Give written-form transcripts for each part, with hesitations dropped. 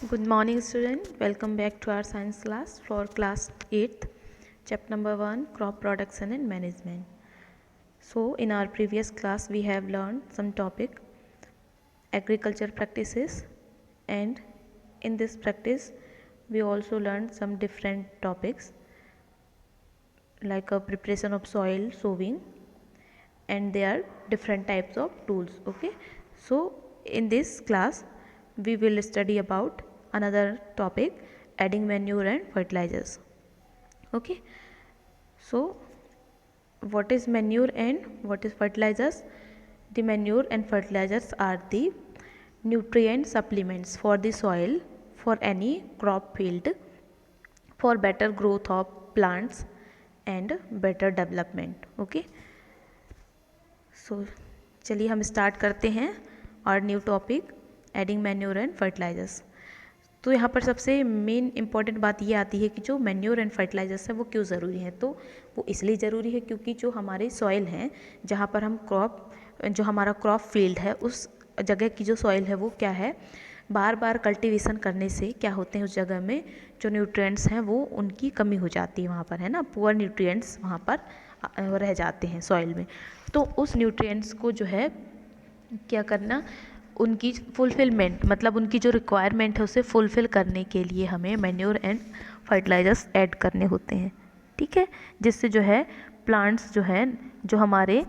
Good morning student, welcome back to our science class for class 8th, chapter number 1, crop production and management. So in our previous class we have learned some topic agriculture practices, and in this practice we also learned some different topics like a preparation of soil, sowing, and there are different types of tools. Okay, so in this class we will study about another topic, adding manure and fertilizers. Okay, so what is manure and what is fertilizers? The manure and fertilizers are the nutrient supplements for the soil for any crop field for better growth of plants and better development. Okay, सो चलिए हम start करते हैं और new topic adding manure and fertilisers. तो यहाँ पर सबसे main important बात ये आती है कि जो मैन्योर एंड फर्टिलाइजर्स है वो क्यों ज़रूरी है। तो वो इसलिए ज़रूरी है क्योंकि जो हमारे सॉइल हैं जहाँ पर हम जो हमारा क्रॉप फील्ड है उस जगह की जो सॉइल है वो क्या है, बार बार कल्टीवेशन करने से क्या होते हैं उस जगह में जो न्यूट्रिएंट्स हैं वो उनकी कमी हो जाती है, वहाँ पर है ना, पुअर न्यूट्रिएंट्स वहाँ पर रह जाते हैं सॉइल में। तो उस न्यूट्रिएंट्स को जो है क्या करना, उनकी फुलफिलमेंट मतलब उनकी जो रिक्वायरमेंट है उसे फुलफ़िल करने के लिए हमें मैन्योर एंड फर्टिलाइजर्स ऐड करने होते हैं। ठीक है, जिससे जो है प्लांट्स जो है जो हमारे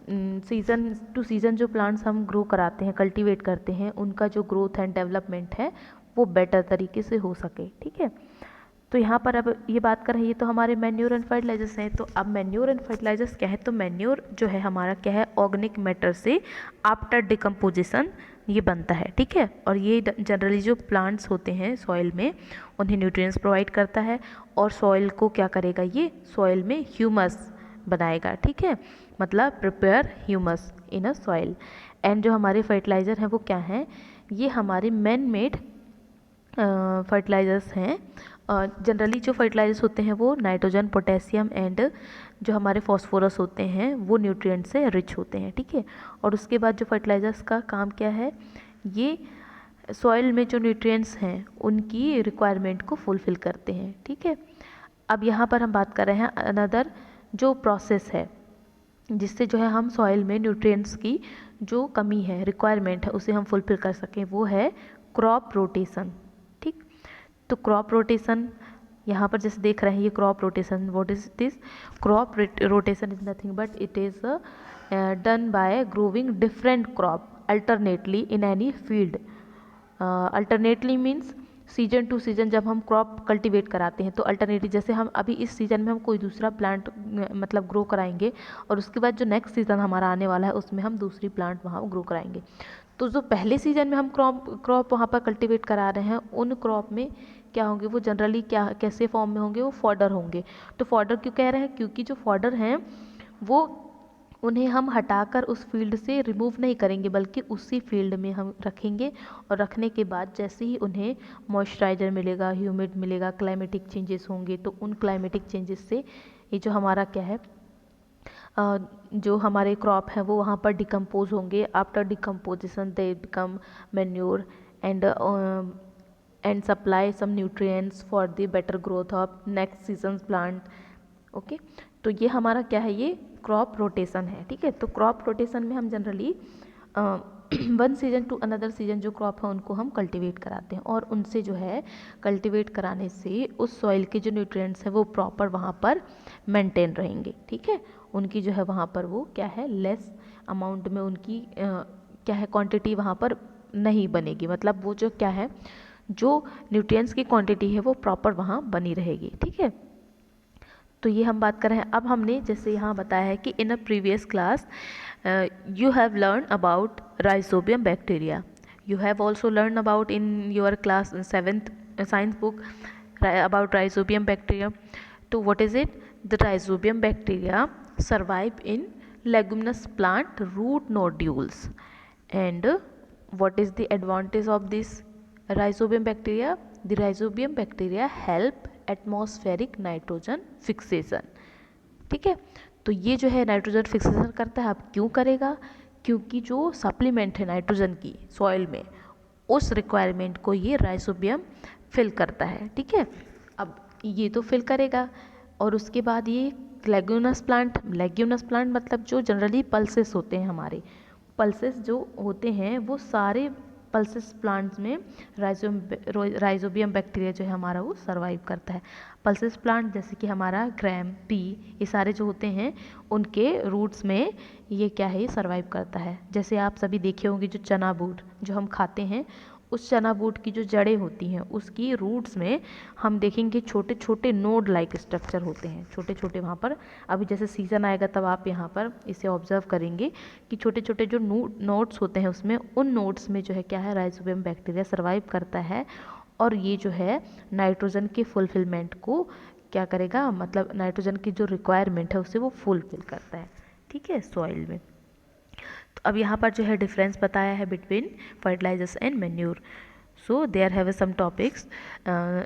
सीज़न टू सीज़न जो प्लांट्स हम ग्रो कराते हैं, कल्टीवेट करते हैं, उनका जो ग्रोथ एंड डेवलपमेंट है वो बेटर तरीके से हो सके। ठीक है, तो यहाँ पर अब ये बात कर रहे हैं, ये तो हमारे मैन्योर एंड फर्टिलाइजर्स हैं। तो अब मैन्योर एंड फर्टिलाइजर्स क्या है, तो मैन्योर जो है हमारा क्या है, ऑर्गेनिक मैटर से आफ्टर डिकम्पोजिशन ये बनता है। ठीक है, और ये जनरली जो प्लांट्स होते हैं सॉइल में उन्हें न्यूट्रिएंट्स प्रोवाइड करता है और सॉइल को क्या करेगा, ये सॉइल में ह्यूमस बनाएगा। ठीक है, मतलब prepare humus in a soil. And जो हमारे फर्टिलाइज़र हैं वो क्या हैं, ये हमारे मैन मेड फर्टिलाइज़र्स हैं। जनरली जो फर्टिलाइजर्स होते हैं वो नाइट्रोजन, पोटेशियम एंड जो हमारे फॉस्फोरस होते हैं वो न्यूट्रिएंट से रिच होते हैं। ठीक है, और उसके बाद जो फर्टिलाइजर्स का काम क्या है, ये सॉइल में जो न्यूट्रिएंट्स हैं उनकी रिक्वायरमेंट को फुलफ़िल करते हैं। ठीक है, अब यहाँ पर हम बात कर रहे हैं अनदर जो प्रोसेस है जिससे जो है हम सॉइल में न्यूट्रिएंट्स की जो कमी है, रिक्वायरमेंट है, उसे हम फुलफ़िल कर सकें, वो है क्रॉप रोटेशन। ठीक, तो क्रॉप रोटेशन यहाँ पर जैसे देख रहे हैं, ये crop rotation, what is this, crop rotation is nothing but it is done by growing different crop alternately in any field. Alternately means season two season जब हम क्रॉप कल्टीवेट कराते हैं तो अल्टरनेटली जैसे हम अभी इस सीज़न में हम कोई दूसरा प्लांट मतलब ग्रो कराएंगे और उसके बाद जो नेक्स्ट सीज़न हमारा आने वाला है उसमें हम दूसरी प्लांट वहाँ ग्रो कराएंगे। तो जो पहले सीजन में हम क्रॉप वहाँ पर कल्टीवेट करा रहे हैं उन क्रॉप में क्या होंगे, वो जनरली क्या कैसे फॉर्म में होंगे, वो फॉडर होंगे। तो फॉडर क्यों कह रहे हैं, क्योंकि जो फॉडर हैं वो उन्हें हम हटाकर उस फील्ड से रिमूव नहीं करेंगे बल्कि उसी फील्ड में हम रखेंगे और रखने के बाद जैसे ही उन्हें मॉइस्चराइज़र मिलेगा, ह्यूमिड मिलेगा, क्लाइमेटिक चेंजेस होंगे तो उन क्लाइमेटिक चेंजेस से ये जो हमारा क्या है जो हमारे क्रॉप हैं वो वहाँ पर डिकम्पोज होंगे। After decomposition they become manure and supply some nutrients for the better growth of next season plant. Okay, तो ये हमारा क्या है, ये क्रॉप रोटेशन है। ठीक है, तो क्रॉप रोटेशन में हम generally one season two another season जो क्रॉप है उनको हम कल्टीवेट कराते हैं और उनसे जो है कल्टीवेट कराने से उस सॉइल के जो न्यूट्रिएंट्स हैं वो प्रॉपर वहाँ पर मेंटेन रहेंगे। ठीक है, उनकी जो है वहाँ पर वो क्या है, लेस अमाउंट में उनकी क्या है क्वांटिटी वहाँ पर नहीं बनेगी, मतलब वो जो क्या है जो न्यूट्रिएंट्स की क्वांटिटी है वो प्रॉपर वहाँ बनी रहेगी। ठीक है, तो ये हम बात कर रहे हैं। अब हमने जैसे यहाँ बताया है कि in a previous class you have learned about rhizobium bacteria. You have also learned about in your class 7th science book about rhizobium bacteria. So what is it? The rhizobium bacteria survive in leguminous plant root nodules. And what is the advantage of this rhizobium bacteria? The rhizobium bacteria help atmospheric nitrogen fixation. ठीक है, तो ये जो है nitrogen fixation करता है। अब क्यों करेगा, क्योंकि जो सप्लीमेंट है नाइट्रोजन की सॉइल में उस रिक्वायरमेंट को ये राइजोबियम फिल करता है। ठीक है, अब ये तो फिल करेगा और उसके बाद ये लेग्यूनस प्लांट मतलब जो जनरली पल्सेस होते हैं, हमारे पल्सेस जो होते हैं वो सारे पल्सेस प्लांट्स में राइजोबियम बैक्टीरिया जो है हमारा वो सर्वाइव करता है। पल्सेस प्लांट जैसे कि हमारा ग्रैम, पी, ये सारे जो होते हैं उनके रूट्स में ये क्या है, ये सर्वाइव करता है। जैसे आप सभी देखे होंगे जो चना बूट जो हम खाते हैं, उस चना बूट की जो जड़ें होती हैं उसकी रूट्स में हम देखेंगे छोटे छोटे नोड लाइक स्ट्रक्चर होते हैं, छोटे छोटे वहाँ पर। अभी जैसे सीज़न आएगा तब आप यहाँ पर इसे ऑब्जर्व करेंगे कि छोटे छोटे जो नोड्स होते हैं उसमें, उन नोड्स में जो है क्या है, राइजोबियम बैक्टीरिया सर्वाइव करता है और ये जो है नाइट्रोजन के फुलफिलमेंट को क्या करेगा, मतलब नाइट्रोजन की जो रिक्वायरमेंट है उसे वो फुलफिल करता है। ठीक है, सॉइल में। तो अब यहाँ पर जो है डिफरेंस बताया है between fertilisers and manure. So there have some topics,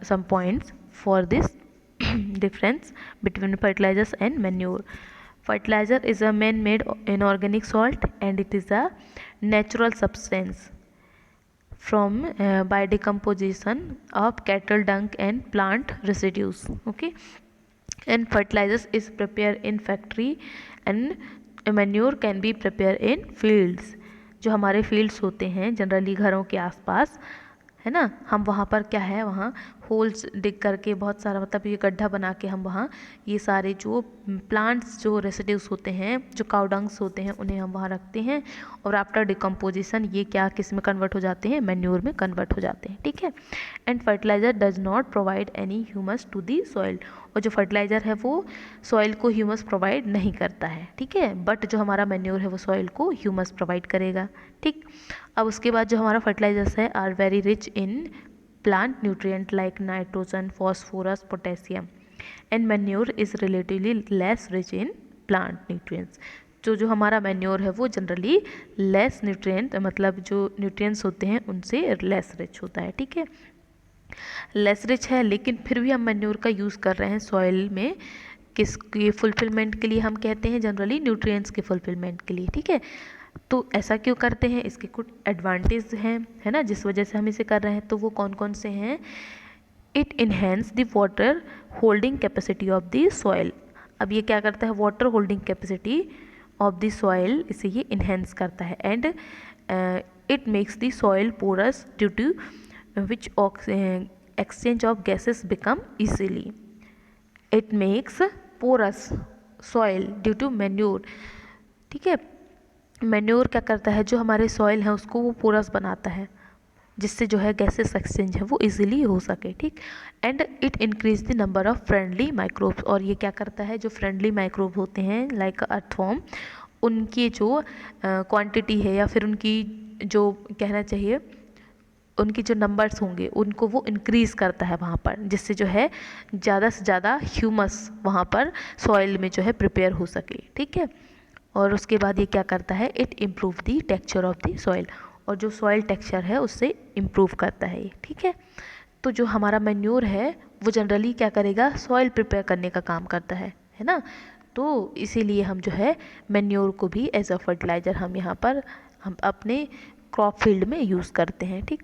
some points for this difference between fertilizers and manure. Fertilizer is a man-made inorganic salt and it is a natural substance from by decomposition of cattle dung and plant residues. Okay, and fertilizers is prepared in factory and manure can be prepared in fields. जो हमारे fields होते हैं generally घरों के आसपास, है ना, हम वहाँ पर क्या है, वहाँ होल्स डिग करके बहुत सारा, मतलब ये गड्ढा बना के हम वहाँ ये सारे जो प्लांट्स जो रेसिड्यूज होते हैं, जो काउडंग्स होते हैं, उन्हें हम वहाँ रखते हैं और आफ्टर डिकम्पोजिशन ये क्या किस में कन्वर्ट हो जाते हैं, मैन्योर में कन्वर्ट हो जाते हैं। ठीक है, and fertiliser does not provide any humus to the soil, और जो फर्टिलाइज़र है वो सॉइल को ह्यूमस प्रोवाइड नहीं करता है। ठीक है, बट जो हमारा मैन्योर है वो सॉइल को ह्यूमस प्रोवाइड करेगा। ठीक, अब उसके बाद जो हमारा फर्टिलाइजर्स है are very rich in plant nutrient like nitrogen, phosphorus, potassium, and manure is relatively less rich in plant nutrients. जो हमारा मैन्योर है वो जनरली लेस न्यूट्रिएंट, मतलब जो न्यूट्रिएंट्स होते हैं उनसे लेस रिच होता है। ठीक है, लेस रिच है, लेकिन फिर भी हम मैन्योर का यूज़ कर रहे हैं सॉइल में, किसके फुलफिलमेंट के लिए, हम कहते हैं जनरली न्यूट्रिएंट्स के फुलफिलमेंट के लिए। ठीक है, तो ऐसा क्यों करते हैं, इसके कुछ एडवांटेज हैं, है ना, जिस वजह से हम इसे कर रहे हैं। तो वो कौन कौन से हैं, it enhance the water holding capacity of the soil. अब ये क्या करता है, water holding capacity of the soil, इसे ये इन्हेंस करता है। And it makes the soil porous due to which exchange of gases become easily. It makes porous soil due to manure. ठीक है, मैन्योर क्या करता है, जो हमारे सॉइल है उसको वो पोरस बनाता है, जिससे जो है गैसेस एक्सचेंज है वो इजीली हो सके। ठीक, and it increase the number of friendly microbes, और ये क्या करता है, जो फ्रेंडली माइक्रोब होते हैं लाइक अर्थवॉर्म, उनकी जो क्वांटिटी है या फिर उनकी जो कहना चाहिए उनकी जो नंबर्स होंगे उनको वो इंक्रीज़ करता है वहाँ पर, जिससे जो है ज़्यादा से ज़्यादा ह्यूमस वहाँ पर सॉइल में जो है प्रिपेयर हो सके। ठीक है, और उसके बाद ये क्या करता है, it improve the texture of the soil, और जो सॉइल टेक्सचर है उससे इम्प्रूव करता है ये। ठीक है, तो जो हमारा मैन्योर है वो जनरली क्या करेगा, सॉइल प्रिपेयर करने का काम करता है ना। तो इसीलिए हम जो है मैन्योर को भी एज अ फर्टिलाइज़र हम यहाँ पर हम अपने क्रॉप फील्ड में यूज़ करते हैं। ठीक,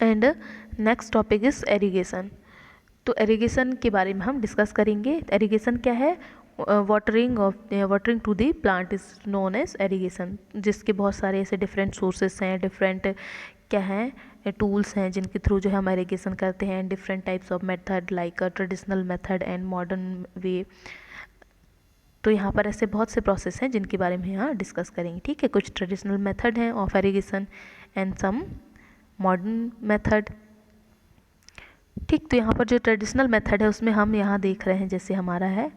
and next topic is irrigation. तो एरीगेशन के बारे में हम डिस्कस करेंगे। एरीगेशन क्या है, watering to the plant is known as irrigation, जिसके बहुत सारे ऐसे डिफरेंट सोर्सेस हैं, डिफरेंट क्या हैं टूल्स हैं जिनके थ्रू जो है हम एरीगेशन करते हैं, different types of method like traditional method and modern way. तो यहाँ पर ऐसे बहुत से प्रोसेस हैं जिनके बारे में यहाँ डिस्कस करेंगे। ठीक है, कुछ ट्रेडिशनल मेथड हैं of irrigation and some modern method. ठीक, तो यहाँ पर जो ट्रेडिशनल मेथड है उसमें हम यहाँ देख रहे हैं, जैसे हमारा है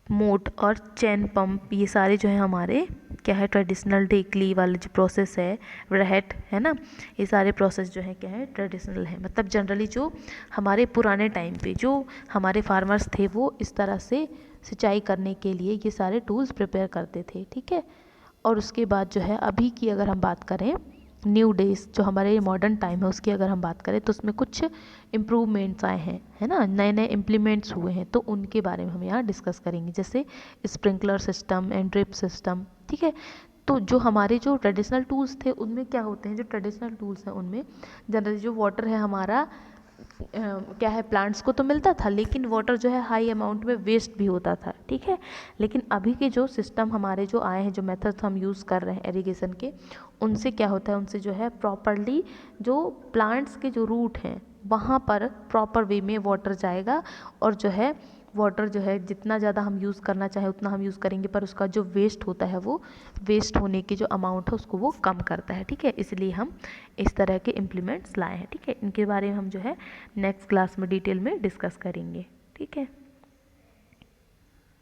मोट और चैन पंप, ये सारे जो है हमारे क्या है ट्रेडिशनल टेकली वाले जो प्रोसेस है, रहट है ना, ये सारे प्रोसेस जो है क्या है ट्रेडिशनल है। मतलब जनरली जो हमारे पुराने टाइम पे जो हमारे फार्मर्स थे वो इस तरह से सिंचाई करने के लिए ये सारे टूल्स प्रिपेयर करते थे। ठीक है, और उसके बाद जो है अभी की अगर हम बात करें, न्यू डेज जो हमारे मॉडर्न टाइम है उसकी अगर हम बात करें तो उसमें कुछ इम्प्रूवमेंट्स आए हैं, है ना, नए नए इम्प्लीमेंट्स हुए हैं, तो उनके बारे में हम यहाँ डिस्कस करेंगे, जैसे sprinkler system and drip system. ठीक है, तो जो हमारे जो ट्रेडिशनल टूल्स थे उनमें क्या होते हैं, जो ट्रेडिशनल टूल्स हैं उनमें जनरली जो वाटर है हमारा क्या है, प्लांट्स को तो मिलता था, लेकिन वाटर जो है हाई अमाउंट में वेस्ट भी होता था, ठीक है। लेकिन अभी के जो सिस्टम हमारे जो आए हैं, जो मेथड्स हम यूज़ कर रहे हैं इरिगेशन के, उनसे क्या होता है, उनसे जो है प्रॉपरली जो प्लांट्स के जो रूट हैं वहाँ पर प्रॉपर वे में वाटर जाएगा, और जो है वाटर जो है जितना ज़्यादा हम यूज़ करना चाहे उतना हम यूज़ करेंगे, पर उसका जो वेस्ट होता है वो वेस्ट होने की जो अमाउंट है उसको वो कम करता है, ठीक है। इसलिए हम इस तरह के इम्प्लीमेंट्स लाए हैं, ठीक है। इनके बारे में हम जो है नेक्स्ट क्लास में डिटेल में डिस्कस करेंगे, ठीक है।